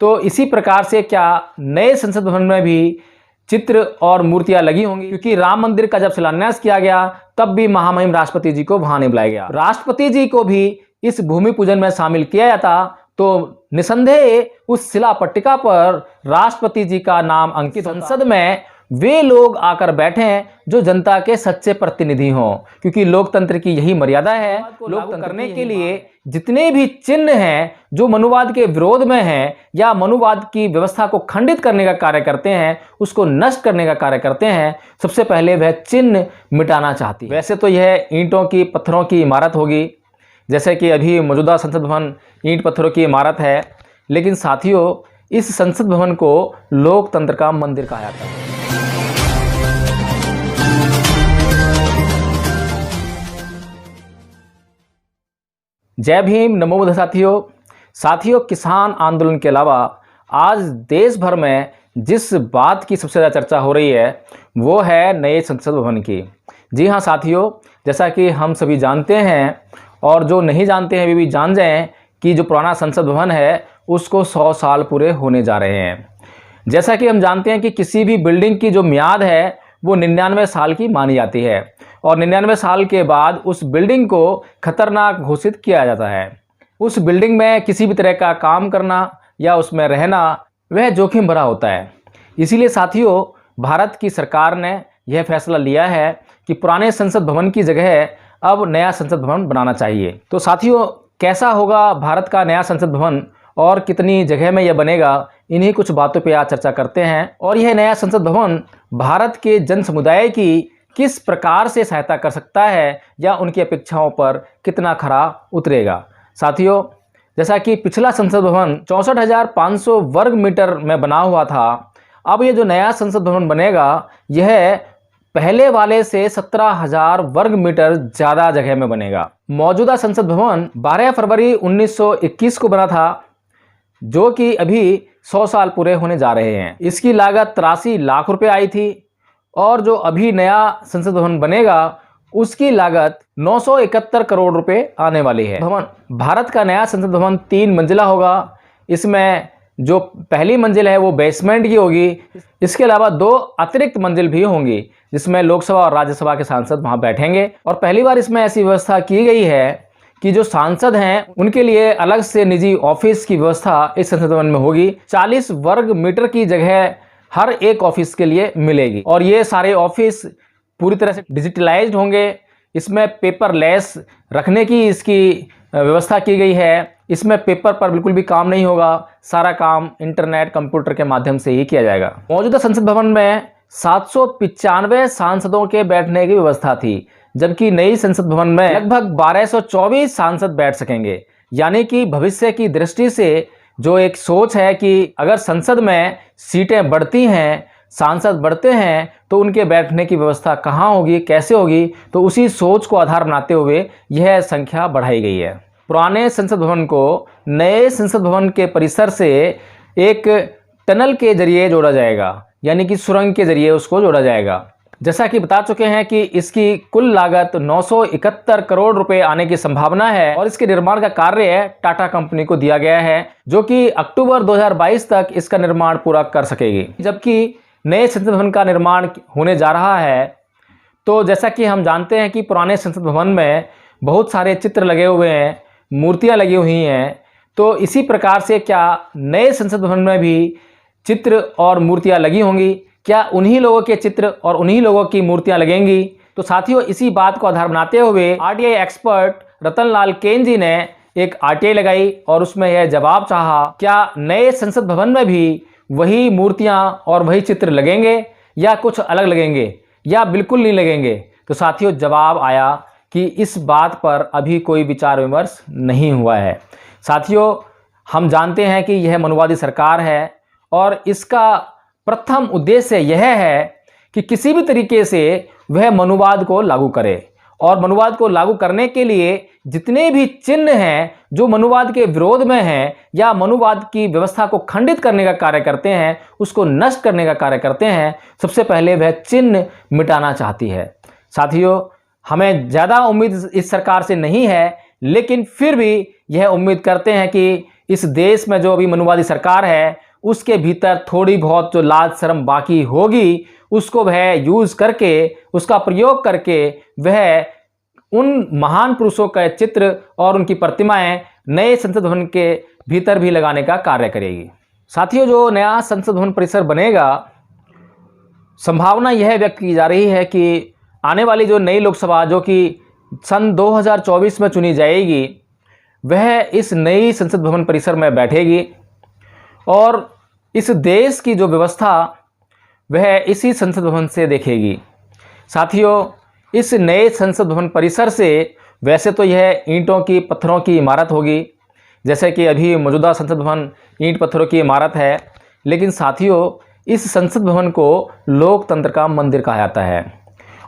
तो इसी प्रकार से क्या नए संसद भवन में भी चित्र और मूर्तियां लगी होंगी, क्योंकि राम मंदिर का जब शिलान्यास किया गया तब भी महामहिम राष्ट्रपति जी को वहां नहीं बुलाया गया। राष्ट्रपति जी को भी इस भूमि पूजन में शामिल किया जाता तो निसंदेह उस शिला पट्टिका पर राष्ट्रपति जी का नाम अंकित। संसद में वे लोग आकर बैठे जो जनता के सच्चे प्रतिनिधि हों, क्योंकि लोकतंत्र की यही मर्यादा है। लोकतंत्र करने के लिए जितने भी चिन्ह हैं जो मनुवाद के विरोध में हैं या मनुवाद की व्यवस्था को खंडित करने का कार्य करते हैं, उसको नष्ट करने का कार्य करते हैं, सबसे पहले वह चिन्ह मिटाना चाहती है। वैसे तो यह ईंटों की पत्थरों की इमारत होगी, जैसे कि अभी मौजूदा संसद भवन ईंट पत्थरों की इमारत है, लेकिन साथियों इस संसद भवन को लोकतंत्र का मंदिर कहा जाता है। जय भीम, नमो बुद्ध। साथियों किसान आंदोलन के अलावा आज देश भर में जिस बात की सबसे ज़्यादा चर्चा हो रही है वो है नए संसद भवन की। जी हाँ साथियों, जैसा कि हम सभी जानते हैं और जो नहीं जानते हैं वे भी जान जाएं कि जो पुराना संसद भवन है उसको 100 साल पूरे होने जा रहे हैं। जैसा कि हम जानते हैं कि किसी भी बिल्डिंग की जो मियाद है वो 99 साल की मानी जाती है और 99 साल के बाद उस बिल्डिंग को खतरनाक घोषित किया जाता है। उस बिल्डिंग में किसी भी तरह का काम करना या उसमें रहना वह जोखिम भरा होता है। इसीलिए साथियों भारत की सरकार ने यह फैसला लिया है कि पुराने संसद भवन की जगह अब नया संसद भवन बनाना चाहिए। तो साथियों कैसा होगा भारत का नया संसद भवन और कितनी जगह में यह बनेगा, इन्हीं कुछ बातों पे आज चर्चा करते हैं। और यह नया संसद भवन भारत के जन समुदाय की किस प्रकार से सहायता कर सकता है या उनकी अपेक्षाओं पर कितना खरा उतरेगा। साथियों जैसा कि पिछला संसद भवन 64,500 वर्ग मीटर में बना हुआ था, अब ये जो नया संसद भवन बनेगा यह पहले वाले से 17,000 वर्ग मीटर ज़्यादा जगह में बनेगा। मौजूदा संसद भवन 12 फरवरी 1921 को बना था, जो कि अभी 100 साल पूरे होने जा रहे हैं। इसकी लागत 83 लाख रुपए आई थी और जो अभी नया संसद भवन बनेगा उसकी लागत 971 करोड़ रुपए आने वाली है। भवन भारत का नया संसद भवन 3 मंजिला होगा। इसमें जो पहली मंजिल है वो बेसमेंट की होगी। इसके अलावा 2 अतिरिक्त मंजिल भी होंगी जिसमें लोकसभा और राज्यसभा के सांसद वहां बैठेंगे। और पहली बार इसमें ऐसी व्यवस्था की गई है कि जो सांसद हैं उनके लिए अलग से निजी ऑफिस की व्यवस्था इस संसद भवन में होगी। 40 वर्ग मीटर की जगह हर एक ऑफिस के लिए मिलेगी और ये सारे ऑफिस पूरी तरह से डिजिटलाइज्ड होंगे। इसमें पेपरलेस रखने की इसकी व्यवस्था की गई है। इसमें पेपर पर बिल्कुल भी काम नहीं होगा, सारा काम इंटरनेट कंप्यूटर के माध्यम से ही किया जाएगा। मौजूदा संसद भवन में 795 सांसदों के बैठने की व्यवस्था थी, जबकि नई संसद भवन में लगभग 1224 सांसद बैठ सकेंगे। यानी कि भविष्य की दृष्टि से जो एक सोच है कि अगर संसद में सीटें बढ़ती हैं, सांसद बढ़ते हैं, तो उनके बैठने की व्यवस्था कहाँ होगी, कैसे होगी, तो उसी सोच को आधार बनाते हुए यह संख्या बढ़ाई गई है। पुराने संसद भवन को नए संसद भवन के परिसर से एक टनल के जरिए जोड़ा जाएगा, यानी कि सुरंग के जरिए उसको जोड़ा जाएगा। जैसा कि बता चुके हैं कि इसकी कुल लागत 971 करोड़ रुपए आने की संभावना है और इसके निर्माण का कार्य टाटा कंपनी को दिया गया है, जो कि अक्टूबर 2022 तक इसका निर्माण पूरा कर सकेगी। जबकि नए संसद भवन का निर्माण होने जा रहा है, तो जैसा कि हम जानते हैं कि पुराने संसद भवन में बहुत सारे चित्र लगे हुए हैं, मूर्तियां लगी हुई हैं, तो इसी प्रकार से क्या नए संसद भवन में भी चित्र और मूर्तियां लगी होंगी? क्या उन्हीं लोगों के चित्र और उन्हीं लोगों की मूर्तियां लगेंगी? तो साथियों इसी बात को आधार बनाते हुए आरटीआई एक्सपर्ट रतनलाल केन जी ने एक आरटीआई लगाई और उसमें यह जवाब चाहा, क्या नए संसद भवन में भी वही मूर्तियां और वही चित्र लगेंगे या कुछ अलग लगेंगे या बिल्कुल नहीं लगेंगे? तो साथियों जवाब आया कि इस बात पर अभी कोई विचार विमर्श नहीं हुआ है। साथियों हम जानते हैं कि यह मनुवादी सरकार है और इसका प्रथम उद्देश्य यह है कि किसी भी तरीके से वह मनुवाद को लागू करे और मनुवाद को लागू करने के लिए जितने भी चिन्ह हैं जो मनुवाद के विरोध में हैं या मनुवाद की व्यवस्था को खंडित करने का कार्य करते हैं, उसको नष्ट करने का कार्य करते हैं, सबसे पहले वह चिन्ह मिटाना चाहती है। साथियों हमें ज़्यादा उम्मीद इस सरकार से नहीं है, लेकिन फिर भी यह उम्मीद करते हैं कि इस देश में जो अभी मनुवादी सरकार है उसके भीतर थोड़ी बहुत जो लाज शर्म बाकी होगी उसको वह यूज़ करके, उसका प्रयोग करके वह उन महान पुरुषों का चित्र और उनकी प्रतिमाएं नए संसद भवन के भीतर भी लगाने का कार्य करेगी। साथियों, जो नया संसद भवन परिसर बनेगा, संभावना यह व्यक्त की जा रही है कि आने वाली जो नई लोकसभा जो कि सन 2024 में चुनी जाएगी, वह इस नई संसद भवन परिसर में बैठेगी और इस देश की जो व्यवस्था वह इसी संसद भवन से देखेगी। साथियों, इस नए संसद भवन परिसर से वैसे तो यह ईंटों की पत्थरों की इमारत होगी, जैसे कि अभी मौजूदा संसद भवन ईंट पत्थरों की इमारत है, लेकिन साथियों इस संसद भवन को लोकतंत्र का मंदिर कहा जाता है।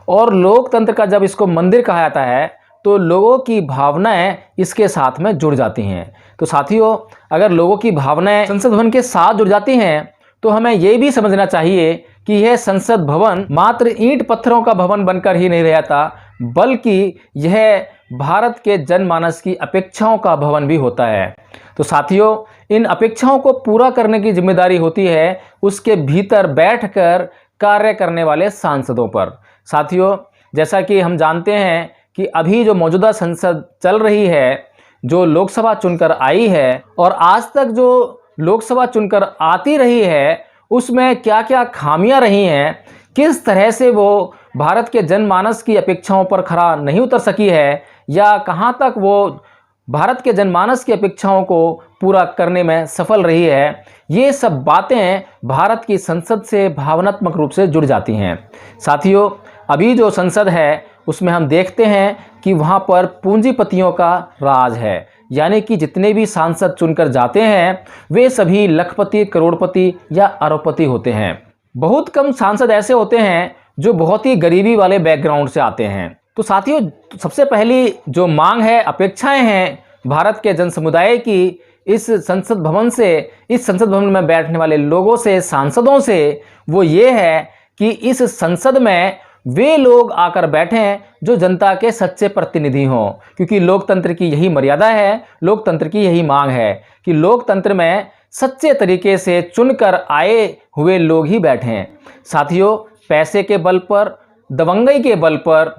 और लोकतंत्र का जब इसको मंदिर कहा जाता है तो लोगों की भावनाएं इसके साथ में जुड़ जाती हैं। तो साथियों, अगर लोगों की भावनाएं संसद भवन के साथ जुड़ जाती हैं तो हमें ये भी समझना चाहिए कि यह संसद भवन मात्र ईंट पत्थरों का भवन बनकर ही नहीं रहता, बल्कि यह भारत के जनमानस की अपेक्षाओं का भवन भी होता है। तो साथियों, इन अपेक्षाओं को पूरा करने की जिम्मेदारी होती है उसके भीतर बैठकर कार्य करने वाले सांसदों पर। साथियों, जैसा कि हम जानते हैं कि अभी जो मौजूदा संसद चल रही है, जो लोकसभा चुनकर आई है और आज तक जो लोकसभा चुनकर आती रही है, उसमें क्या क्या खामियां रही हैं, किस तरह से वो भारत के जनमानस की अपेक्षाओं पर खरा नहीं उतर सकी है, या कहां तक वो भारत के जनमानस की अपेक्षाओं को पूरा करने में सफल रही है, ये सब बातें भारत की संसद से भावनात्मक रूप से जुड़ जाती हैं। साथियों, अभी जो संसद है उसमें हम देखते हैं कि वहाँ पर पूंजीपतियों का राज है, यानी कि जितने भी सांसद चुनकर जाते हैं वे सभी लखपति, करोड़पति या अरबपति होते हैं। बहुत कम सांसद ऐसे होते हैं जो बहुत ही गरीबी वाले बैकग्राउंड से आते हैं। तो साथियों, सबसे पहली जो मांग है, अपेक्षाएं हैं भारत के जन समुदाय की इस संसद भवन से, इस संसद भवन में बैठने वाले लोगों से, सांसदों से, वो ये है कि इस संसद में वे लोग आकर बैठें जो जनता के सच्चे प्रतिनिधि हों, क्योंकि लोकतंत्र की यही मर्यादा है, लोकतंत्र की यही मांग है कि लोकतंत्र में सच्चे तरीके से चुनकर आए हुए लोग ही बैठें। साथियों, पैसे के बल पर, दबंगई के बल पर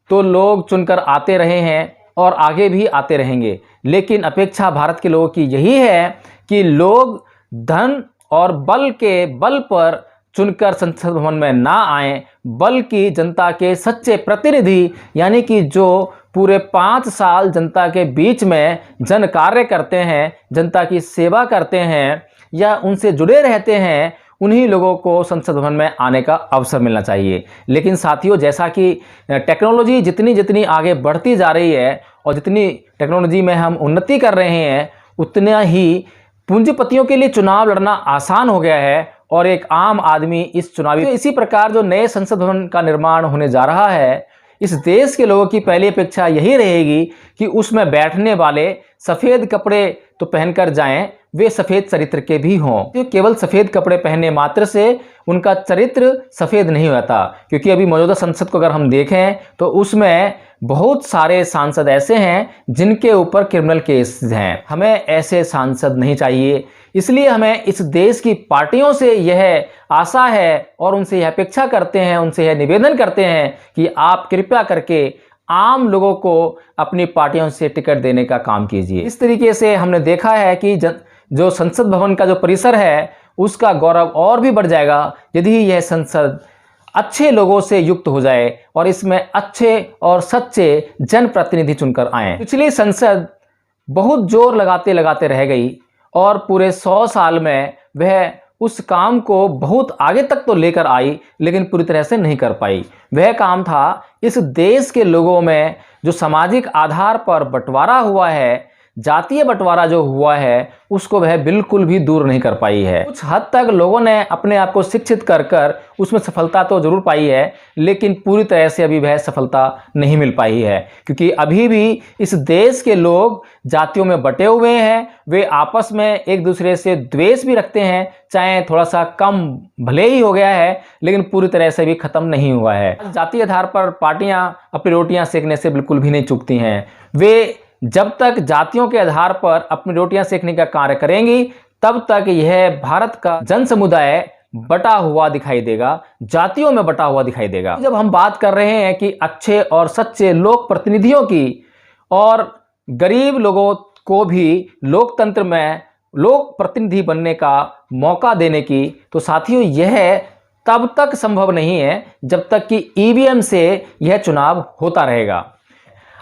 तो लोग चुनकर आते रहे हैं और आगे भी आते रहेंगे, लेकिन अपेक्षा भारत के लोगों की यही है कि लोग धन और बल के बल पर चुनकर संसद भवन में ना आएं, बल्कि जनता के सच्चे प्रतिनिधि, यानी कि जो पूरे 5 साल जनता के बीच में जन कार्य करते हैं, जनता की सेवा करते हैं या उनसे जुड़े रहते हैं, उन्हीं लोगों को संसद भवन में आने का अवसर मिलना चाहिए। लेकिन साथियों, जैसा कि टेक्नोलॉजी जितनी जितनी आगे बढ़ती जा रही है और जितनी टेक्नोलॉजी में हम उन्नति कर रहे हैं, उतना ही पूंजीपतियों के लिए चुनाव लड़ना आसान हो गया है और एक आम आदमी इस चुनावी। तो इसी प्रकार जो नए संसद भवन का निर्माण होने जा रहा है, इस देश के लोगों की पहली अपेक्षा यही रहेगी कि उसमें बैठने वाले सफ़ेद कपड़े तो पहनकर जाएं, वे सफ़ेद चरित्र के भी हों। तो केवल सफ़ेद कपड़े पहनने मात्र से उनका चरित्र सफ़ेद नहीं होता, क्योंकि अभी मौजूदा संसद को अगर हम देखें तो उसमें बहुत सारे सांसद ऐसे हैं जिनके ऊपर क्रिमिनल केस हैं। हमें ऐसे सांसद नहीं चाहिए, इसलिए हमें इस देश की पार्टियों से यह आशा है और उनसे यह अपेक्षा करते हैं, उनसे यह निवेदन करते हैं कि आप कृपया करके आम लोगों को अपनी पार्टियों से टिकट देने का काम कीजिए। इस तरीके से हमने देखा है कि जो संसद भवन का जो परिसर है उसका गौरव और भी बढ़ जाएगा यदि यह संसद अच्छे लोगों से युक्त हो जाए और इसमें अच्छे और सच्चे जनप्रतिनिधि चुनकर आए। पिछली संसद बहुत जोर लगाते लगाते रह गई और पूरे 100 साल में वह उस काम को बहुत आगे तक तो लेकर आई, लेकिन पूरी तरह से नहीं कर पाई। वह काम था इस देश के लोगों में जो सामाजिक आधार पर बंटवारा हुआ है, जातीय बंटवारा जो हुआ है, उसको वह बिल्कुल भी दूर नहीं कर पाई है। कुछ हद तक लोगों ने अपने आप को शिक्षित कर कर उसमें सफलता तो जरूर पाई है, लेकिन पूरी तरह से अभी वह सफलता नहीं मिल पाई है, क्योंकि अभी भी इस देश के लोग जातियों में बटे हुए हैं। वे आपस में एक दूसरे से द्वेष भी रखते हैं, चाहे थोड़ा सा कम भले ही हो गया है, लेकिन पूरी तरह से भी खत्म नहीं हुआ है। जातीय आधार पर पार्टियां अपनी रोटियां सेकने से बिल्कुल भी नहीं चूकती हैं। वे जब तक जातियों के आधार पर अपनी रोटियां सेकने का कार्य करेंगी, तब तक यह भारत का जन समुदाय बटा हुआ दिखाई देगा, जातियों में बटा हुआ दिखाई देगा। जब हम बात कर रहे हैं कि अच्छे और सच्चे लोक प्रतिनिधियों की और गरीब लोगों को भी लोकतंत्र में लोक प्रतिनिधि बनने का मौका देने की, तो साथियों यह तब तक संभव नहीं है जब तक कि ईवीएम से यह चुनाव होता रहेगा।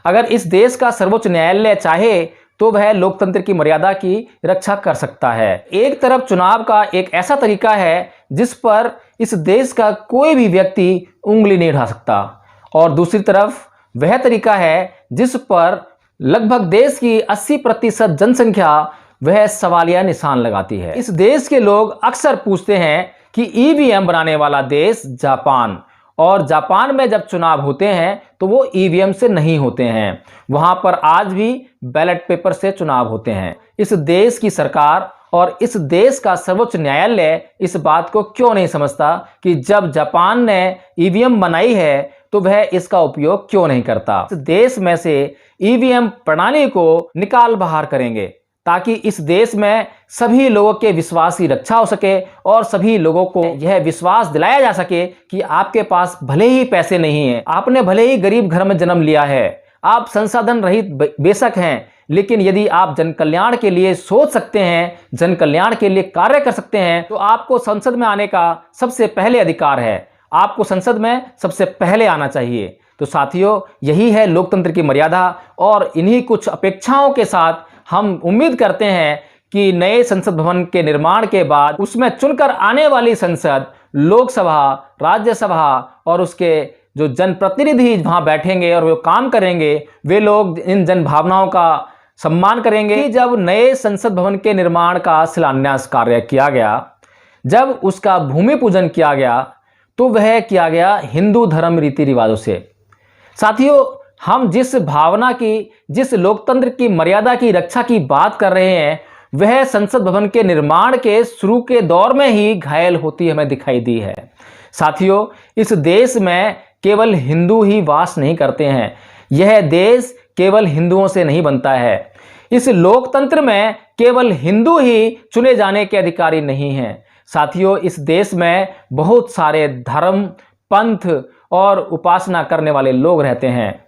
अगर इस देश का सर्वोच्च न्यायालय चाहे तो वह लोकतंत्र की मर्यादा की रक्षा कर सकता है। एक तरफ चुनाव का एक ऐसा तरीका है जिस पर इस देश का कोई भी व्यक्ति उंगली नहीं उठा सकता, और दूसरी तरफ वह तरीका है जिस पर लगभग देश की 80% जनसंख्या वह सवालिया निशान लगाती है। इस देश के लोग अक्सर पूछते हैं कि ईवीएम बनाने वाला देश जापान, और जापान में जब चुनाव होते हैं तो वो ईवीएम से नहीं होते हैं, वहां पर आज भी बैलेट पेपर से चुनाव होते हैं। इस देश की सरकार और इस देश का सर्वोच्च न्यायालय इस बात को क्यों नहीं समझता कि जब जापान ने ईवीएम बनाई है तो वह इसका उपयोग क्यों नहीं करता। इस देश में से ईवीएम प्रणाली को निकाल बाहर करेंगे ताकि इस देश में सभी लोगों के विश्वास की रक्षा हो सके और सभी लोगों को यह विश्वास दिलाया जा सके कि आपके पास भले ही पैसे नहीं हैं, आपने भले ही गरीब घर में जन्म लिया है, आप संसाधन रहित बेशक हैं, लेकिन यदि आप जन कल्याण के लिए सोच सकते हैं, जन कल्याण के लिए कार्य कर सकते हैं, तो आपको संसद में आने का सबसे पहले अधिकार है। आपको संसद में सबसे पहले आना चाहिए। तो साथियों, यही है लोकतंत्र की मर्यादा, और इन्हीं कुछ अपेक्षाओं के साथ हम उम्मीद करते हैं कि नए संसद भवन के निर्माण के बाद उसमें चुनकर आने वाली संसद, लोकसभा, राज्यसभा और उसके जो जनप्रतिनिधि वहां बैठेंगे और वो काम करेंगे, वे लोग इन जन भावनाओं का सम्मान करेंगे। जब नए संसद भवन के निर्माण का शिलान्यास कार्य किया गया, जब उसका भूमि पूजन किया गया, तो वह किया गया हिंदू धर्म रीति रिवाजों से। साथियों, हम जिस भावना की, जिस लोकतंत्र की मर्यादा की रक्षा की बात कर रहे हैं, वह संसद भवन के निर्माण के शुरू के दौर में ही घायल होती हमें दिखाई दी है। साथियों, इस देश में केवल हिंदू ही वास नहीं करते हैं, यह देश केवल हिंदुओं से नहीं बनता है। इस लोकतंत्र में केवल हिंदू ही चुने जाने के अधिकारी नहीं हैं। साथियों, इस देश में बहुत सारे धर्म, पंथ और उपासना करने वाले लोग रहते हैं।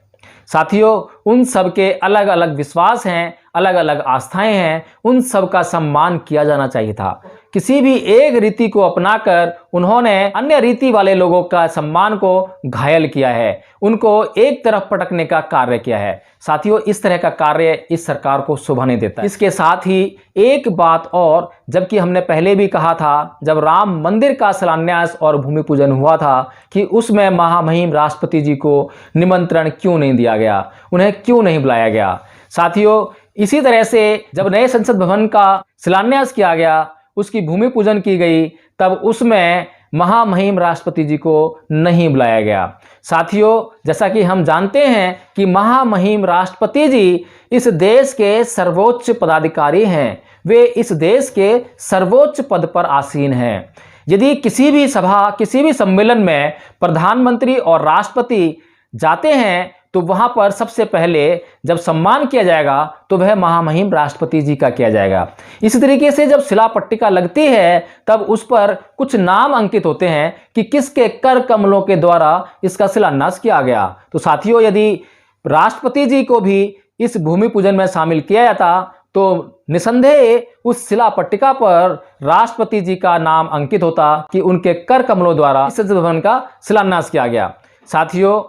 साथियों, उन सब के अलग अलग विश्वास हैं, अलग अलग आस्थाएं हैं, उन सब का सम्मान किया जाना चाहिए था। किसी भी एक रीति को अपनाकर उन्होंने अन्य रीति वाले लोगों का सम्मान को घायल किया है, उनको एक तरफ पटकने का कार्य किया है। साथियों, इस तरह का कार्य इस सरकार को शोभा नहीं देता। इसके साथ ही एक बात और, जबकि हमने पहले भी कहा था जब राम मंदिर का शिलान्यास और भूमि पूजन हुआ था कि उसमें महामहिम राष्ट्रपति जी को निमंत्रण क्यों नहीं दिया गया, उन्हें क्यों नहीं बुलाया गया। साथियों, इसी तरह से जब नए संसद भवन का शिलान्यास किया गया, उसकी भूमि पूजन की गई, तब उसमें महामहिम राष्ट्रपति जी को नहीं बुलाया गया। साथियों, जैसा कि हम जानते हैं कि महामहिम राष्ट्रपति जी इस देश के सर्वोच्च पदाधिकारी हैं, वे इस देश के सर्वोच्च पद पर आसीन हैं। यदि किसी भी सभा, किसी भी सम्मेलन में प्रधानमंत्री और राष्ट्रपति जाते हैं तो वहां पर सबसे पहले जब सम्मान किया जाएगा तो वह महामहिम राष्ट्रपति जी का किया जाएगा। इसी तरीके से जब शिला पट्टिका लगती है तब उस पर कुछ नाम अंकित होते हैं कि किसके कर कमलों के द्वारा इसका शिलान्यास किया गया। तो साथियों, यदि राष्ट्रपति जी को भी इस भूमि पूजन में शामिल किया जाता तो निसंदेह उस शिला पट्टिका पर राष्ट्रपति जी का नाम अंकित होता कि उनके कर कमलों द्वारा संसद भवन का शिलान्यास किया गया। साथियों,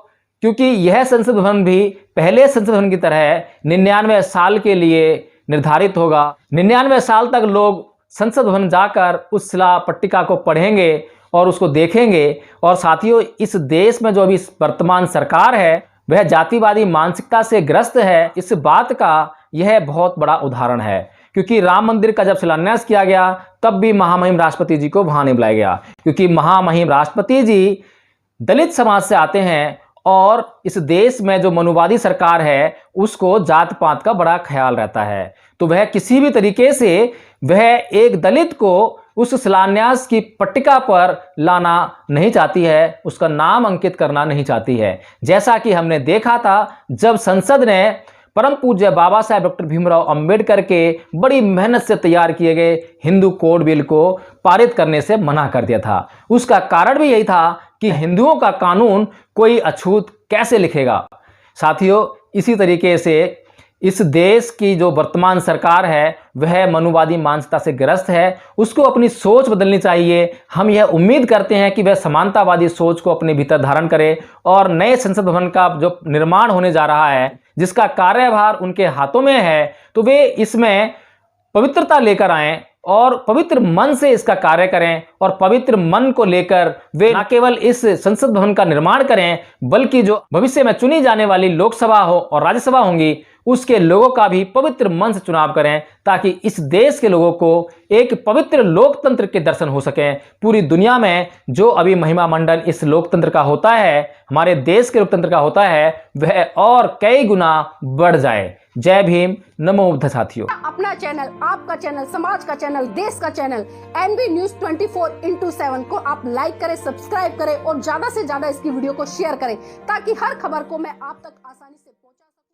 क्योंकि यह संसद भवन भी पहले संसद भवन की तरह 99 साल के लिए निर्धारित होगा। 99 साल तक लोग संसद भवन जाकर उस शिला पट्टिका को पढ़ेंगे और उसको देखेंगे। और साथियों, इस देश में जो अभी वर्तमान सरकार है वह जातिवादी मानसिकता से ग्रस्त है। इस बात का यह बहुत बड़ा उदाहरण है, क्योंकि राम मंदिर का जब शिलान्यास किया गया तब भी महामहिम राष्ट्रपति जी को वहां नहीं बुलाया गया, क्योंकि महामहिम राष्ट्रपति जी दलित समाज से आते हैं और इस देश में जो मनुवादी सरकार है उसको जात पात का बड़ा ख्याल रहता है। तो वह किसी भी तरीके से वह एक दलित को उस शिलान्यास की पट्टिका पर लाना नहीं चाहती है, उसका नाम अंकित करना नहीं चाहती है। जैसा कि हमने देखा था जब संसद ने परम पूज्य बाबा साहेब डॉक्टर भीमराव अंबेडकर के बड़ी मेहनत से तैयार किए गए हिंदू कोड बिल को पारित करने से मना कर दिया था। उसका कारण भी यही था कि हिंदुओं का कानून कोई अछूत कैसे लिखेगा। साथियों, इसी तरीके से इस देश की जो वर्तमान सरकार है वह मनुवादी मानसिकता से ग्रस्त है। उसको अपनी सोच बदलनी चाहिए। हम यह उम्मीद करते हैं कि वह समानतावादी सोच को अपने भीतर धारण करे और नए संसद भवन का जो निर्माण होने जा रहा है, जिसका कार्यभार उनके हाथों में है, तो वे इसमें पवित्रता लेकर आएं और पवित्र मन से इसका कार्य करें और पवित्र मन को लेकर वे न केवल इस संसद भवन का निर्माण करें, बल्कि जो भविष्य में चुनी जाने वाली लोकसभा हो और राज्यसभा होंगी, उसके लोगों का भी पवित्र मन से चुनाव करें, ताकि इस देश के लोगों को एक पवित्र लोकतंत्र के दर्शन हो सकें। पूरी दुनिया में जो अभी महिमा मंडन इस लोकतंत्र का होता है, हमारे देश के लोकतंत्र का होता है, वह और कई गुना बढ़ जाए। जय भीम, नमो बुद्ध साथियों। अपना चैनल, आपका चैनल, समाज का चैनल, देश का चैनल एनबी न्यूज 24/7 को आप लाइक करें, सब्सक्राइब करें और ज्यादा से ज्यादा इसकी वीडियो को शेयर करें, ताकि हर खबर को मैं आप तक आसानी से पहुंचा सकूं।